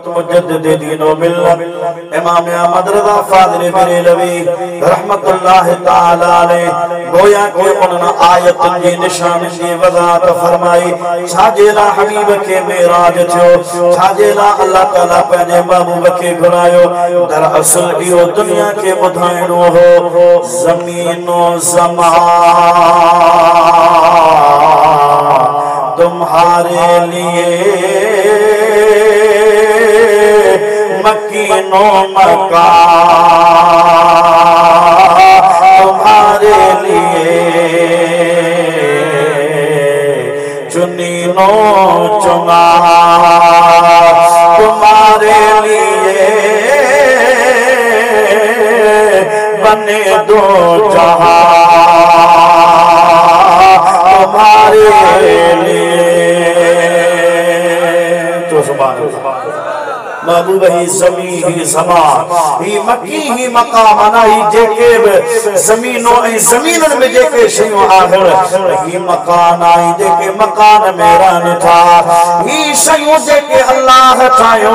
मुजद्दिद दीन व मिल्लत इमाम अहमद रज़ा फाज़िल बरेलवी रहमतुल्लाहि तआला अलैह गोया के उन्होंने आयत जी निशान जी वज़ाहत फरमाई छाजेला हबीब के मेराज थियो छाजेला अल्लाह ताला पंहिंजे महबूब के घुरायो दरअसल इहो दुनिया के ॿुधाइणो हो ज़मीनो ज़मान तुम्हारे लिए मकीनो मकान तुम्हारे लिए चुनीनो चुना तुम्हारे लिए बने दो जहां तुम्हारे लिए तो सुभान महबूब ही ज़मी ही ज़मान ही मकी ही मकाम ही जेके ज़मीनों ऐं ज़मीनन में जेके शयूं आहिनि ही मकान आई जेके मकान में रहनि था ही शयूं जेके अल्लाह ठाहियो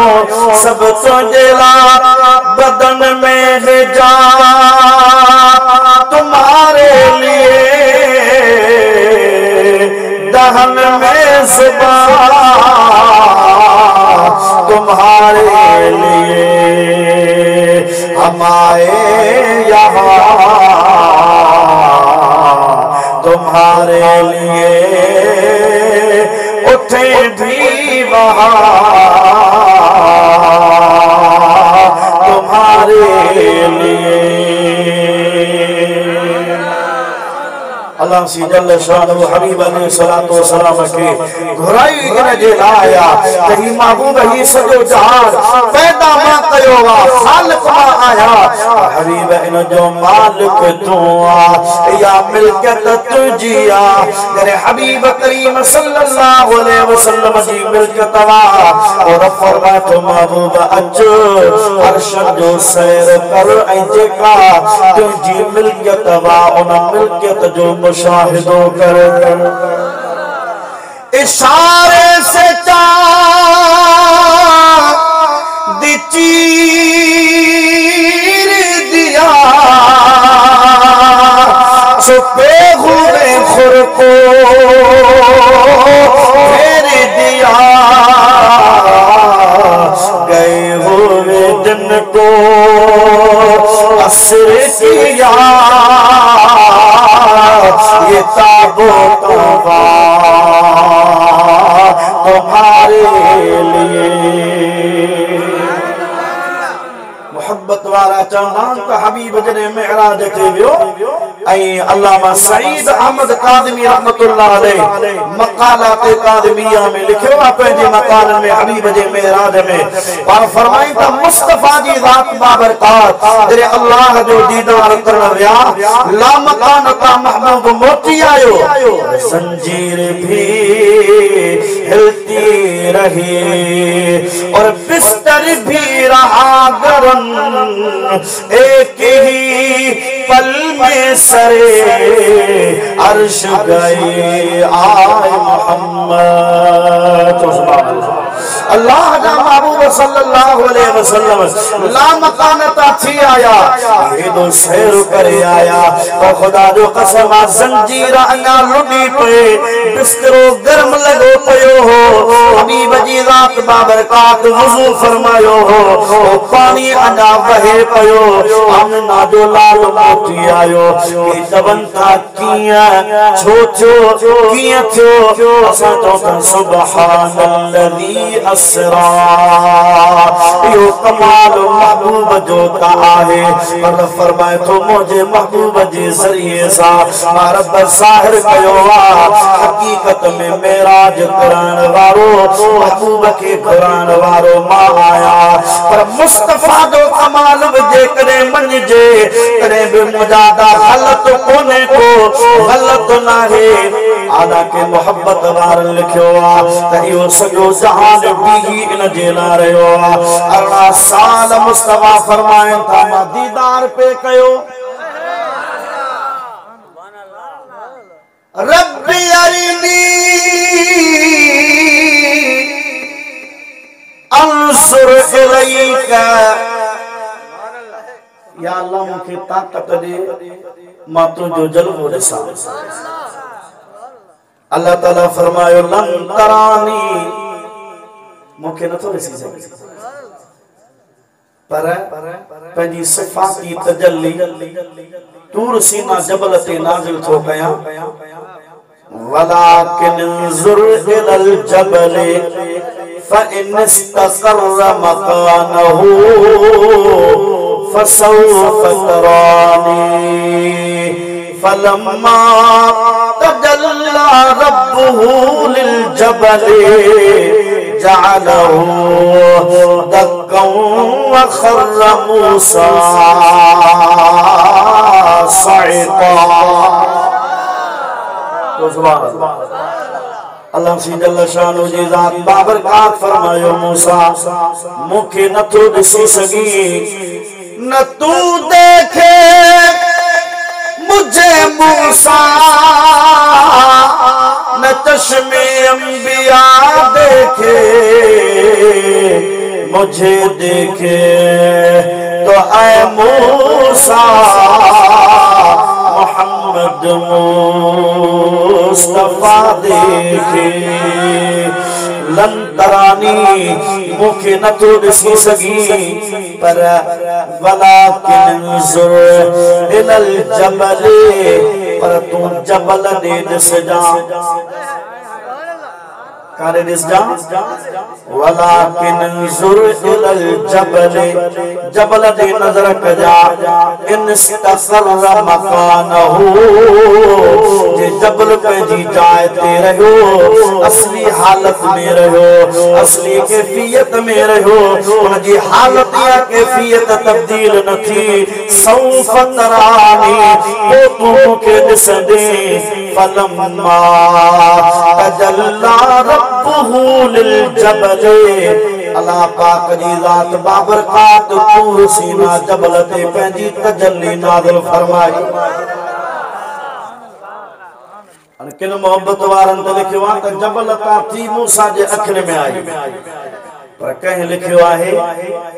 सब तुंहिंजे लाइ बदन में जा तुम्हारे लिए दहन में ज़ुबान तुम्हारे लिए हम आए यहाँ तुम्हारे लिए उठे भी वहाँ तुम्हारे लिए अल्लाह सी जल्ल शानु हबीब अलैहिस्सलातु वस्सलाम के घुराई इन जे लाया तही महबूब ही सजो जहान पैदा मा कयो वा खालिक मा आया हबीब इन जो मालिक तू आ या मिल्कियत तुझी आ तेरे हबीब करीम सल्लल्लाहु अलैहि वसल्लम जी मिल्कियत वा और फरमाए तो महबूब अच अर्श जो सैर कर ऐं जेका तुझी मिल्कियत वा उन मिल्कियत जो मुशाहिदो कर इशारे से चाँद चीर दिया छुपे हुए खुर को फेर दिया गए हुए दिन को असर किया ये ताबो तौबा तुम्हारे लिए मोहब्बत वाला चौहान तो हबीब जने मेराज ते वियो ऐं अल्लामा सईद अहमद कादमी रहमतुल्लाह अलैह मकालात कादमिया में लिखियो आहे पंहिंजे मकालनि में हबीब जे मेराज में और फरमाई त मुस्तफा जी ज़ात बाबरकात जॾहिं अल्लाह जो दीदार करण विया ला मकान ता महबूब मोटी आयो जंजीर भी हिलती रही और बिस्तर भी रहा गरम एक ही पल में सरे अर्श गए आए मोहम्मद अल्लाह का महबूब सल्लल्लाहु अलैहि वसल्लम ला मकानता थी आया ये दो सैर करे आया और खुदा जो कसम जंजीर अन्ना लुटी पे बिस्तरो गर्म लगो पयो हो हबीब जी ज़ात बाबरकात वुज़ू फरमायो हो पानी अन्ना बहे पयो आमना जो लाल मोती आयो ये दवंता किया छो छो किया थियो असा तो सुभानल्लज़ी असरा यो कमाल महबूब जो का आहे पर फरमाए तो मुझे महबूब जे जरिए सा रब ज़ाहिर कयो हकीकत में मेराज कुरान वारो महबूब के कुरान वारो मां आया पर मुस्तफा जो कमाल जे करे मन जे करे भी मुजादा गलत कोने को गलत ना है आला के मोहब्बत वार लिखियो त इहो सॼो जहान बीही इन जे लाइ रहियो अल्लाह साल मुस्तफा फरमाए था मां दीदार पे कयो रब्बी अरिनी अंसुर इलैका, या अल्लाह मूंखे ताक़त दे मां तुंहिंजो जलवो ॾिसां। अल्लाह ताला फरमायो लन तरानी, मूंखे नथो ॾिसी सघे, पर पंहिंजी सिफ़ाती तजल्ली तूर सीना जबल ते नाज़िल थो कयां। वलाकिन इंजुर इलल जबल फ़इन इस्तक़र्र मकानहु फसौफ तरानी फलम्मा तजल्ला रब्बुहु लिल जबल जअलहु दक्कन व खर्र मूसा सइक़ा। तो सुभान अल्लाह। अल्लाह सी जल्ल शानु जी ज़ात बाबरकात फरमायो मूसा मूंखे नथो ॾिसी सघी, न तू देखे मुझे मूसा, न चश्मे अंबिया देखे मुझे देखे तो ऐ मूसा मोहम्मद मुस्तफा देखे। लन तरानी, मूंखे नथो ॾिसी सघी, पर वलाकिन इंजुर इलल जबल, पर तूं जबल ॾे ॾिसजां। कारे ॾिसजां? वलाकिन इंजुर इलल जबल, जबल ॾे नज़र कजा। इन इस्तक़र्र मकानहु, जे जबल पंहिंजी जाइ ते रहियो, असली हालत में रहियो, असली कैफियत में रहियो, उनजी हालत या कैफियत तब्दील न थी। सौफ तरानी, पोइ तूं मूंखे ॾिसंदे। फलम्मा तजल्ला रब्बुहु लिल जबल, अल्लाह पाक जी ज़ात बाबरकात तूर सीना जबल ते पंहिंजी तजल्ली नाज़िल फरमाई। किन मोहब्बत वारनि ते लिखियो आहे त जबल तां थी मूसा जे अखियुनि में आई, पर कंहिं लिखियो आहे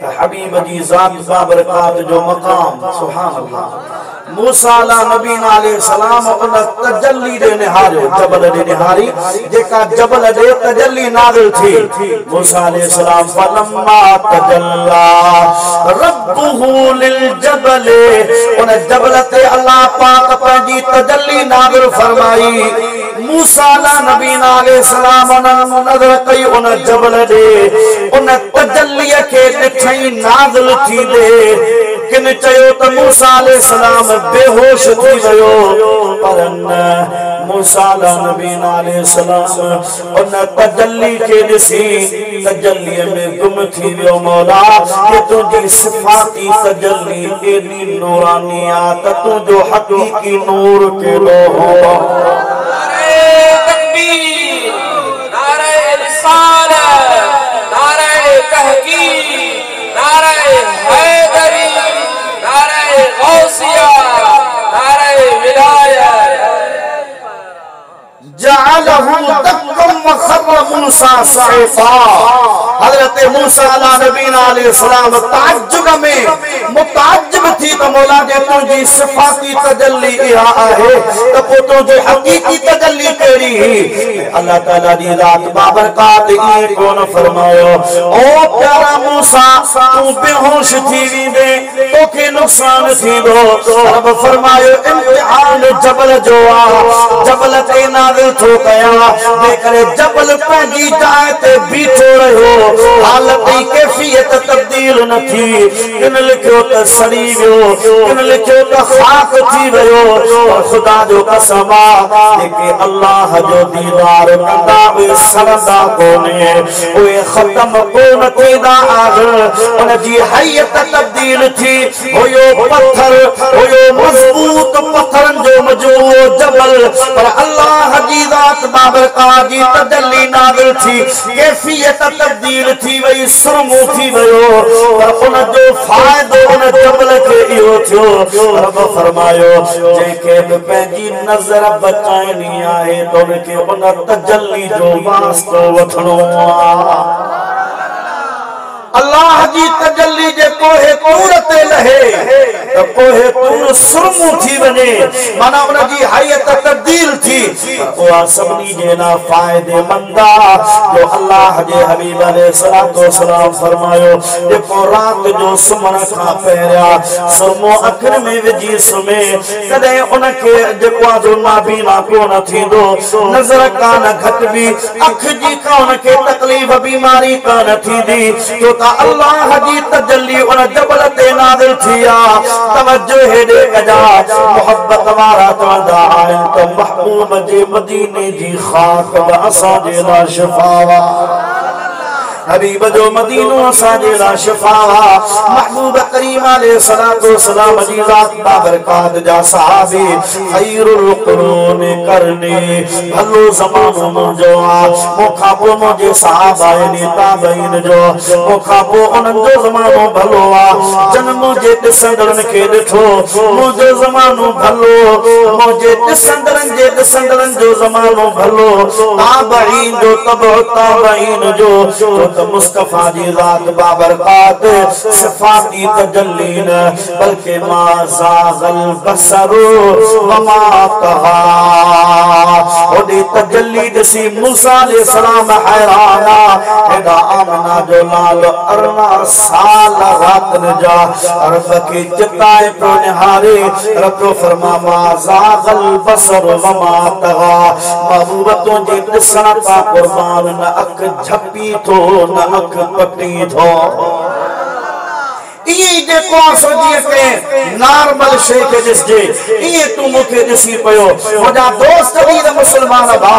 त हबीब जी ज़ात बाबरकात जो मक़ाम। सुभान अल्लाह। मूसा अला नबी अलैहि सलाम उन तजल्ली दे निहारियो, जबल दे निहारी, जेका जबल दे तजल्ली नाज़िल थी। मूसा अलैहि सलाम फलम्मा तजल्ला रब्बुहु लिल जबल, उन जबल ते अल्लाह पाक पंहिंजी तजल्ली नाज़िल फरमाई। मूसा अला नबी अलैहि सलाम नज़र कई उन जबल दे, उन तजल्लीअ खे ॾिठई नाज़िल थींदे। किन चयो त मूसा अलैहि सलाम बेहोश थी वियो, पर न, मूसा अला नबी अलैहि सलाम उन तजल्ली खे ॾिसी तजल्लीअ में गुम थी वियो। मौला, ये तुंहिंजी सिफ़ाती तजल्ली एॾी नूरानी आ त तुंहिंजो हक़ीक़ी नूर कहिड़ो हो। नारे तकबीर, नारे रिसालत, नारे तहकीक, नारे हैदरी, नारे गौसिया, नारे विलायत। जअलहु दक्कन व खर्र मूसा सइक़ा। हज़रत मूसा अला नबी अलैहि सलाम ताज्जुब में मुताज्जिब थी त मौला जे तुंहिंजी सिफ़ाती तजल्ली इहा आहे त पोइ तुंहिंजी हक़ीक़ी तजल्ली कहिड़ी? अल्लाह ताला जी ज़ात बाबरकात इएं कोन फरमायो ओ प्यारा मूसा तूं बेहोश थी वेंदे, तोखे नुक़सान थींदो। रब फरमायो इम्तिहान जबल जो आहे, जबल ते नाज़िल थो कयां, जेकॾहिं जबल पंहिंजी जाइ ते बीठो रहियो, हालत जी कैफियत तब्दील न थी। किन लिखियो त सड़ी वियो, किन लिखियो त खाक थी वियो। खुदा जो कसम आहे, जेके अल्लाह जो दीदार कंदा उहे सड़ंदा कोन्हे, उहे ख़त्म कोन थींदा आहिनि। उनजी हैयत तब्दील थी। हुयो पत्थर, हुयो मज़बूत पत्थरनि जो मजमूओ जबल, पर अल्लाह जी ज़ात बाबरकात जी तजल्ली नाज़िल थी, कैफियत तब्दील थी वई, सुरमो थी वियो। पर उन जो फ़ाइदो उन जबल खे इहो थियो। रब फरमायो जंहिंखे बि पंहिंजी नज़र बचाइणी आहे त उनखे उन तजल्ली जो वास्तो वठणो आहे। अल्लाह जी तजल्ली जे कोहे तूर ते लहे तो कोहे तूर सुरमू थी वने माना उन जी हैयत तब्दील थी वो सबनी जे ना फायदेमंदा जो अल्लाह जे हबीब अलैहिस्सलातु वस्सलाम फरमायो जे रात जो सुमन का पहरिया सुरमो अखर में विजी सुमे कदे उनके जेको जो नाबीना को न थींदो नजर कान घटबी अख जी का उनके तकलीफ बीमारी का न थींदी तो अल्लाह जी तजल्ली उन जबल ते नाज़िल थिया तवज्जो हेडे कजा मोहब्बत वारा तवदा आइन तो महबूब जे मदीने जी खाक असा जे ला शिफावा हबीब जो मदीनो असाजे ला शिफावा महबूब करीम अलैहिस्सलातु वस्सलाम जी ज़ात बाबरकात जा सहाबी खैरुल कुरून करने भलो ज़मानो मुंजो मोखा पो मुझे सहाबा ने ताबईन जो मोखा पो उनन जो ज़मानो भलो आ जन मुझे दिसंदरन के दिठो मुझे ज़मानो भलो मुझे दिसंदरन जो ज़मानो भलो ताबईन जो तबो ताबईन जो तो मुस्तफा जी ज़ात बाबरकात सिफाती तजल्लीन बल्कि मा ज़ागल बसरु वमा तग़ा ओदी तजल्ली दसी मूसा अलैहिस्सलाम हैराना एदा आमना जो लाल अरना साल रात न जा रब की चिताए तो निहारे रब फरमा मा ज़ागल बसर वमा तग़ा महबूबतों जे दिसण का कुर्बान न अख झपी थो नमक पटी थो ये देखो सोचिए के नॉर्मल शे के दिसजे ये तू मुखे दिसी पयो मुजा दोस्त वीर मुसलमान बा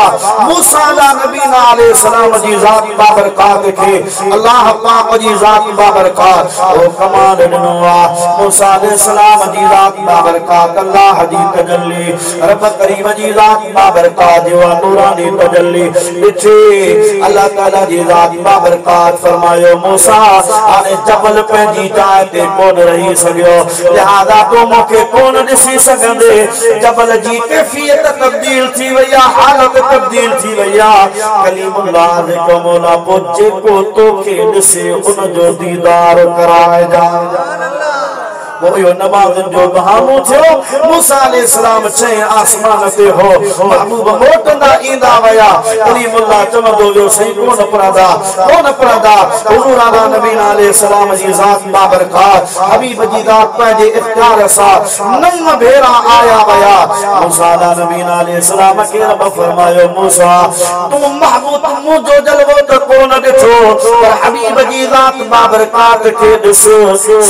मूसा नबी अलैहि सलाम जी ज़ात बाबरकात के अल्लाह पाक जी ज़ात बाबरकात ओ कमाल दिनो मूसा अलैहि सलाम जी ज़ात बाबरकात अल्लाह जी तजल्ली रब करीम जी ज़ात बाबरकात जो नूरानी तजल्ली इथे अल्लाह ताला जी ज़ात बाबरकात फरमायो मूसा आने जबल पे जीता ते कौन रही सको लिहाजा तो मौके कौन दिसी सकंदे जबल जी कैफियत तब्दील थी वया हालत तब्दील थी वया कलीमुल्लाह को मौला पहुंचे को तो के दिसे उन जो दीदार कराए जा वो यो नमाज जो बहानो थियो मूसा अलैहि सलाम छे आसमान ते हो महबूब मोटंदा इंदा वया कलीमुल्लाह चमदो जो सही कोन परादा हुजूर आला नबी अलैहि सलाम जी ज़ात बाबरकात हबीब जी ज़ात पे इख्तियार सा नम भेरा आया वया मूसा आला नबी अलैहि सलाम के रब फरमायो मूसा तुम महबूब मुजो जलवो तो कोन दिठो पर हबीब जी ज़ात बाबरकात के दिस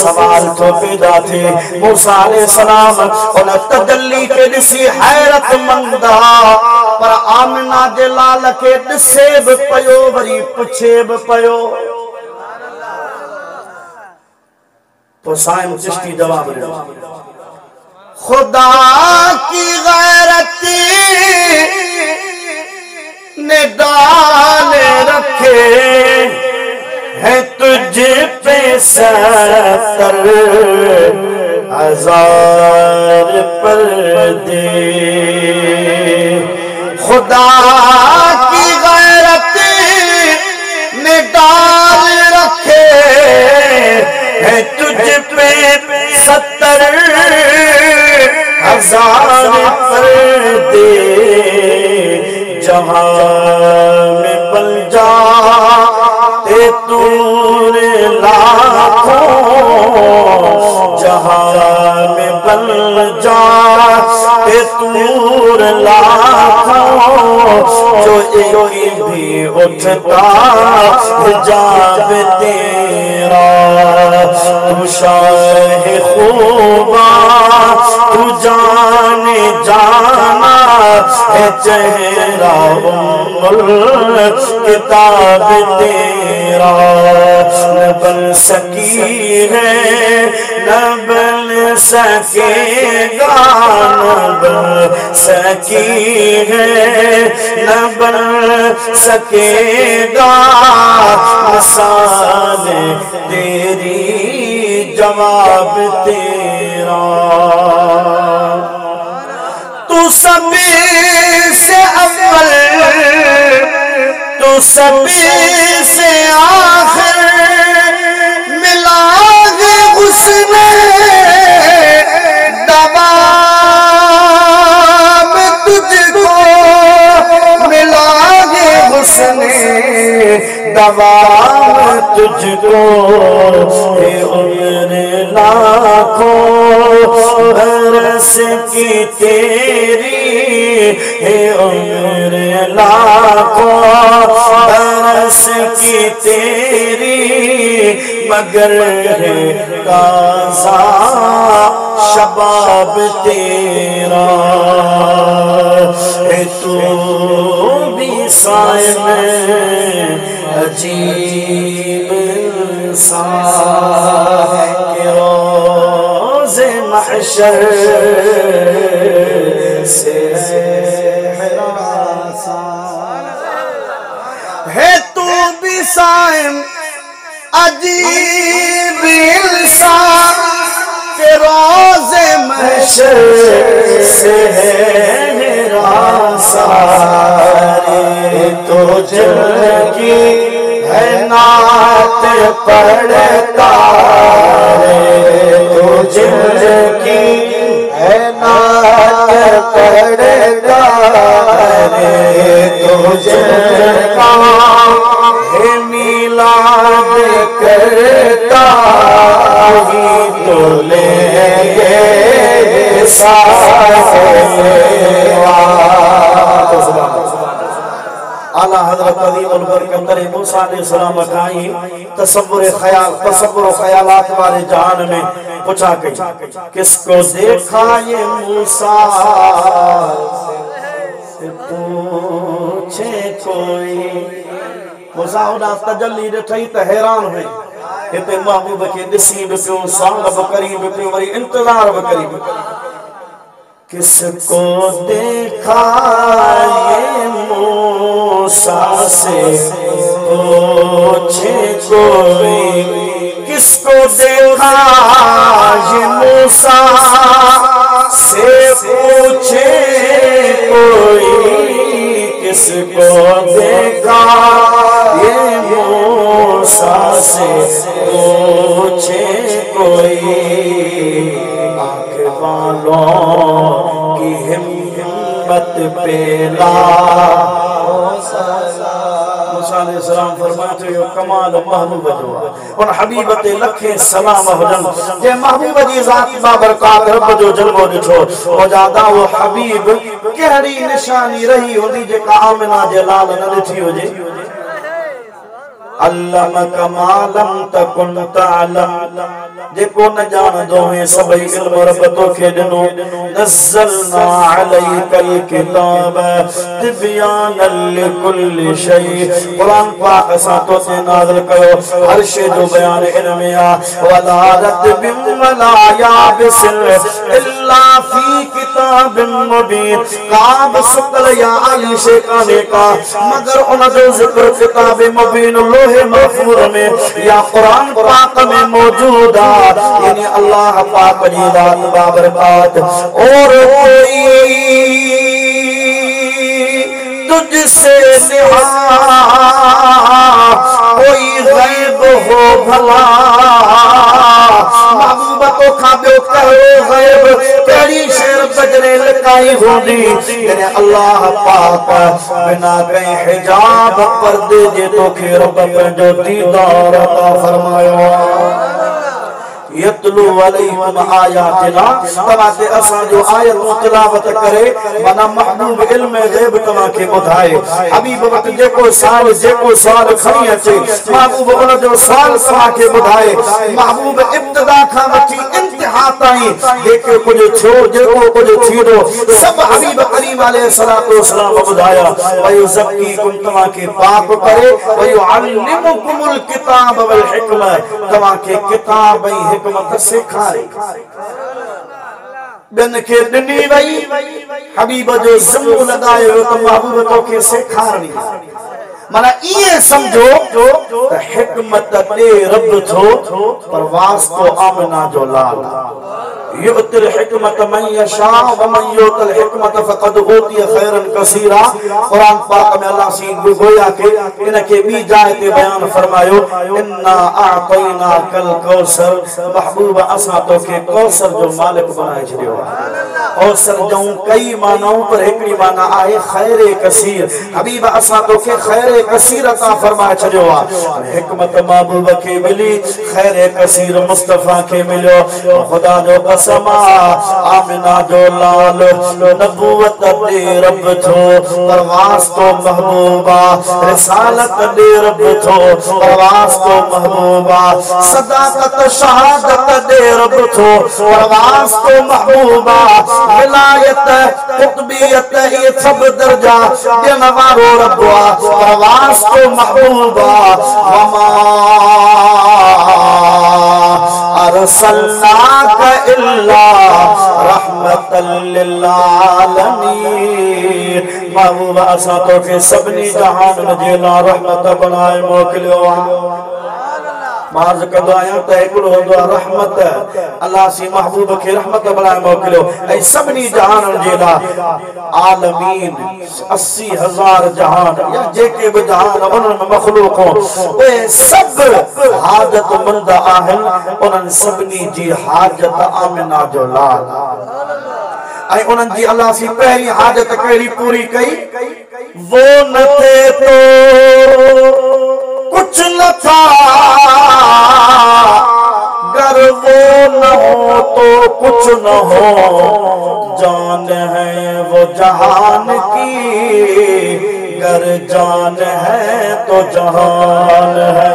सवाल तो पैदा थे मूसा अलैहि सलाम उन तजल्ली के दिसी हैरत मंदा पर आमिना जे लाल के दिसे भी पयो वरी पुछे भी पयो तो साइम चिश्ती जवाब ॾिनो खुदा की गैरत ने डाल रखे है तुझे पे सतर हजार पर्दे खुदा की गैरत ने डाल रखे है तुझ पे 70 हजार पर्दे जहां में बन जा तूर लाखों जहां में बन जा तूर लाखों जो एक भी उठता हिजाब तेरा तू शाह खूबा तू जाने जाना है चेहरा किताब तेरा न बन सकी है न बन सकेगा न बन सकी है न बन सकेगा मिसाल तेरी जवाब तेरा तू सभी से अव्वल तू सभी से आखिर सलाम तुझको हे उम्र लाखों बरस की तेरी हे उम्र लाखों बरस की तेरी मगर है ताज़ा शबाब तेरा है तू भी साइम अजीब इंसान के रोज़े महशर से है तू भी साइम अजीब इंसान के रोज़े महशर से है मेरा सारे तो जिनकी है नात पढ़ता रे तो जिनकी है नात पढ़ता रे तो जिनका है मिलाद करता ही तो लेंगे आला हज़रत अज़ीमुल बरकत मूसा अलैहिस्सलाम काई तसव्वुर ख्यालात वाले जहान में पूछा गई किसको देखा ये मूसा से पूछे कोई मूसा उड़ा तजल्ली ॾिठई त हैरान हुई हिते महबूब खे ॾिसी बि पियो साल बि करी बि पियो वरी इंतज़ार बि करी बि किसको देखा ये मूसा से पूछे कोई किसको देखा ये मूसा से पूछे कोई किसको देखा ये मूसा से पूछे कोई आंख वालों की हिम्मत पे ला मूसा अलैहिस्सलाम फरमाते हो कमाल महबूब जो उन हबीब ते लखे सलाम हुजन जे महबूब जी ज़ात बाबरकात रब जो जलवो ॾिठो वजादा वो हबीब कहिड़ी निशानी रही होंदी जेका आमिना जे लाल न ॾिठी हुजे अल्लमक मालम तकुन तअलम जेको न ॼाणंदो है सभई इल्म रब तोखे ॾिनो नज़लना अलैकल किताब तिबयानन लिकुल्लि शै क़ुरान पाक असां तोखे नाज़िल कयो हर शइ जो बयान इन में आ वला रतबिन वला याबिसिन इल्ला फी किताबिन मुबीन काब सुकल या आली शइ काने का मगर उन जो ज़िक्र किताब मुबीन लोहे महफूज में या कुरान पाक में मौजूद है यानी अल्लाह पाक की ज़ात बाबरकात और कोई तुझसे सिवा कोई गैब हो भला महबूब तो खाबो कहो गैब केड़ी शेर बजरे लकाई होंदी यानी अल्लाह पाक बिना कहीं हिजाब पर्दे जे तो खे रब जो दीदार अता फरमायो यतलू अलैकुम आयातिना तवाते असा जो आयत तिलावत करे माना महबूब इल्म गैब तवा के बुधाए हबीब वक्त जेको साल खणी अचे महबूब उन जो साल तवा के बुधाए महबूब इब्तिदा का वठी इंतहा ताई जेको कुछ छो जेको कुछ थीदो सब हबीब करीम अलैहिस्सलातु वस्सलाम बुधाया वयो ज़क्कीकुम तवा के पाक करे वयो अल्लिमुकुमुल किताब वल हिकमा तवा के किताब ऐं हिकमत सिखारे बिन के दिनी वई हबीब जो ज़िम्मो लगायो त महबूब तोखे सिखारणी माना ये समझो त हिकमत दे रब थो पर वास्तो आमना जो लाल युतिल हिकमत मन यशा व मन युतिल हिकमत फकद ऊतिय खैरन कसीरा कुरान पाक में अल्लाह सी गोया के इनके बी जाए ते बयान फरमायो इन्ना आतैना कल कौसर महबूब असा तो के कौसर जो मालिक बनाए छड़ियो और सरजऊं कई मानाऊं पर एकड़ी माना आहे खैर कसीर। हबीब असा तो के खैर कसीर अता फरमाए छड़ियो आ। हिकमत महबूब के मिली, खैर कसीर मुस्तफा के मिलो। खुदा जो कसम आमिना जो लाल नबूवत दे रब थो, परवास तो महबूबा रिसालत दे रब थो, परवास तो महबूबा सदाकत शहादत दे रब थो, परवास तो महबूबा विलायत कुतबियत ये सब दर्जा ॾियण वारो रब आ, परवास तो महबूबा वमा अरसलनाक इल्ला रहमतल लिल आलमीन। महबूबा असां तोखे सभिनी जहान जे लाइ रहमत बनाए मोकिलियो। मार्ज कदो आया त एकड़ो होंदो रहमत अल्लाह सी महबूब के रहमत बनाए मोकिलियो ऐं सभिनी जहान जे लाइ आलमीन 80,000 जहान या जेके भी जहान उन्हनि मखलूक उहे सब हाजतमंद आहिनि। उन्हनि सभिनी जी हाजत आमिना जो लाल ऐं उन्हनि जी अल्लाह सी पहिरीं हाजत कहिड़ी पूरी कई, वो न थे तो कुछ न था, गर वो न हो तो कुछ न हो, जान है वो जहान की, गर जान है तो जहान है।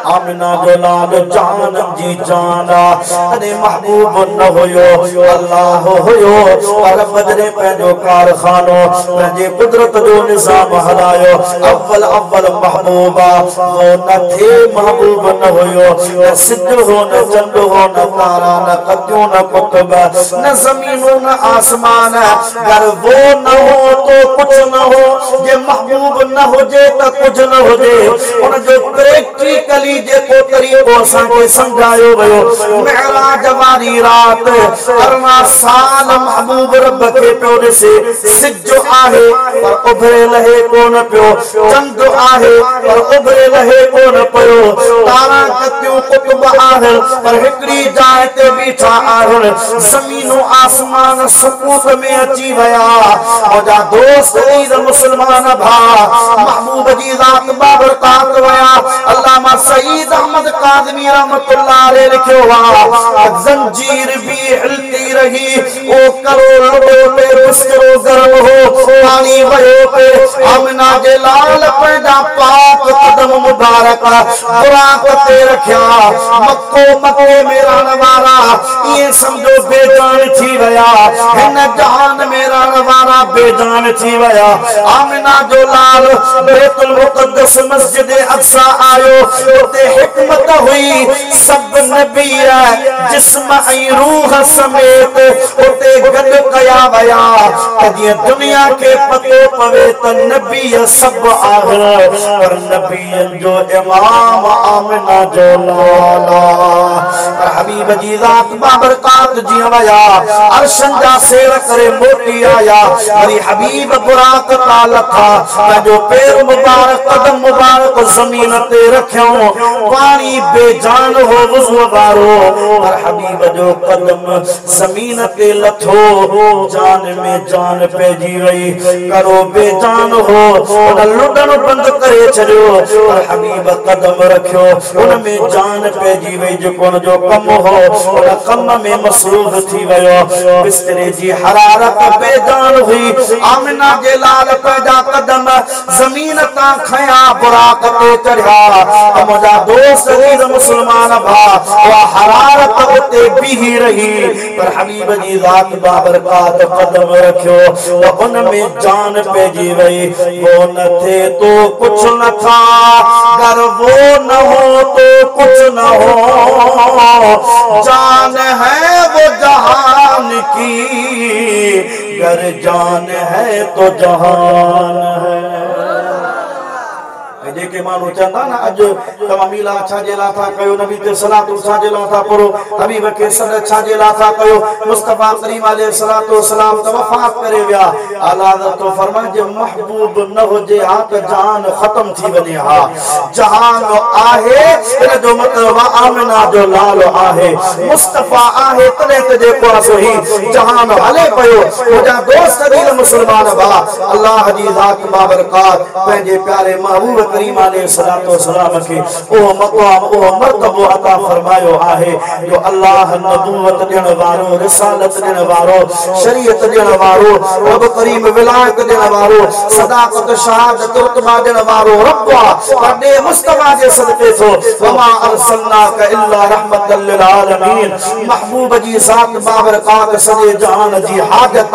आमिना जो लाल जान जी जाना अरे महबूब न होयो अल्लाह होयो और बदरे पंहिंजो कारखानो पंहिंजे कुदरत जो निज़ाम हलायो। अव्वल अव्वल महबूबा वो न थे महबूब न होयो, न सिद्ध हो न चंड हो न तारा न कद्यों न कुतुब न जमीनों न आसमान। अगर वो न हो तो कुछ न हो, ये महबूब न हो जे तो कुछ न हो जे। उन जो प्रैक्टिकली जेको तरीक़ो असांखे समझायो वियो, मेराज वारी रात 14 साल महबूब रब खे पियो ॾिसे। सिज आहे पर उभरे लहे कोन पियो, चंद आहे पर उभरे लहे कोन पियो, तारा कतियूं कुतुब आहिनि पर हिकिड़ी जाइ ते बीठा आहिनि। ज़मीनो आसमान सुकूत में अची विया। मुंहिंजा दोस्त ईद मुस्लमान भाउ महबूब जी ज़ात बाबरकात विया। अल्लामा सईद अहमद काज़मी रहमतुल्लाह अलैह लिखियो हुआ, जंजीर भी हिलती रही ओ करो लुडो पे बिस्तरो गरम हो, पानी वयो पे आमिना जे लाल पैदा पाक कदम मुबारक बुराक ते रखिया। मक्को मक्के में रहण वारा ये समझो बेजान थी वया, हिन जहान में रहण वारा बेजान थी वया। आमिना जो लाल बैतुल मुक़द्दस मस्जिद अक्सा आयो, उते हिकमत हुई सब नबी जिस्म ऐं रूह समेत उते गॾु कया वया। जीअं दुनिया के पतो पवे त नबी सब आहिनि पर नबीअनि जो इमाम आमिना जो लाला। पर हबीब जी ज़ात बाबरकात जीअं वया अर्शन जा सेर करे मोटी आया, वरी हबीब बुराक तां लथा, पंहिंजो पैर मुबारक कदम मुबारक ज़मीन ते रखियो। पानी बेजान हो वज़ू वारो पर हबीब जो कदम ज़मीन ते लथो, जान में जान पइजी वई। करो बेजान हो उन लुडण बंद करे छॾियो पर हबीब कदम रखियो, उन में जान पइजी वई। जेको उन जो कम हो उन कम में मसरूफ़ थी वियो। बिस्तरे जी हरारत बेजान हुई। आमिना जे लाल पैदा कदम ज़मीन तां खया बुराक ते चढ़िया। मुंहिंजा दोस्त ईद मुस्लमान भाउ उहा हरारत उते बीही रही पर हबीब जी ज़ात बाबरकात कदम रखियो त उन में जान पइजी वई। वो न थे तो कुछ न था, अगर वो न हो तो कुछ न हो, जान है वो जहान की, अगर जान है तो जहान है। जेके मानू चंदा ना अज तमा मिला छाजे ला था कयो नबी ते सलात छाजे ला था पढ़ो हबीब के सद छाजे ला था कयो मुस्तफा करीम अलैहि सलातो सलाम त वफात करे विया आला तो फरमाए जे महबूब न होजे हा त जान खत्म थी वने हा जहान आहे इन जो मतलब आमिना जो लाल आहे मुस्तफा आहे तने ते जेको असही जहान हले पयो मुजा दोस्त दिल मुसलमान बा अल्लाह जी जात बाबरकात पंहिंजे प्यारे महबूब करीम अलैहि सलातो सलाम के ओ मक़ाम ओ मर्तबो अता फरमायो आहे जो अल्लाह नबूवत देण वारो रिसालत देण वारो शरीयत देण वारो रब करीम विलायत देण वारो सदाकत शहादत रुतबा देण वारो रब पढ़े मुस्तफा जे सदके थो वमा अरसलनाका इल्ला रहमतल लिल आलमीन महबूब जी जात बाबरकात सजे जहान जी हाजत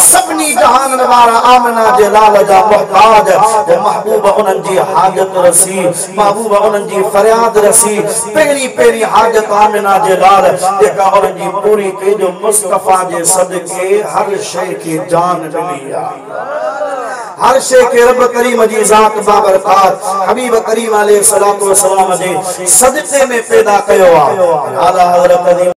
सबनी जहान वारा आमना जे लाल जा मोहताज वो महबूब उनन जी हाजत रसी महबूब उनन जी फरियाद रसी पहली पहली हाजत आमना जे लाल जेका उनन जी पूरी के जो मुस्तफा जे सदके हर शय की जान मिली हर शय के रब करीम जी जात बाबरकात हबीब करीम अलैहि सलातो सलाम जे सदके में पैदा कयो आला हज़रत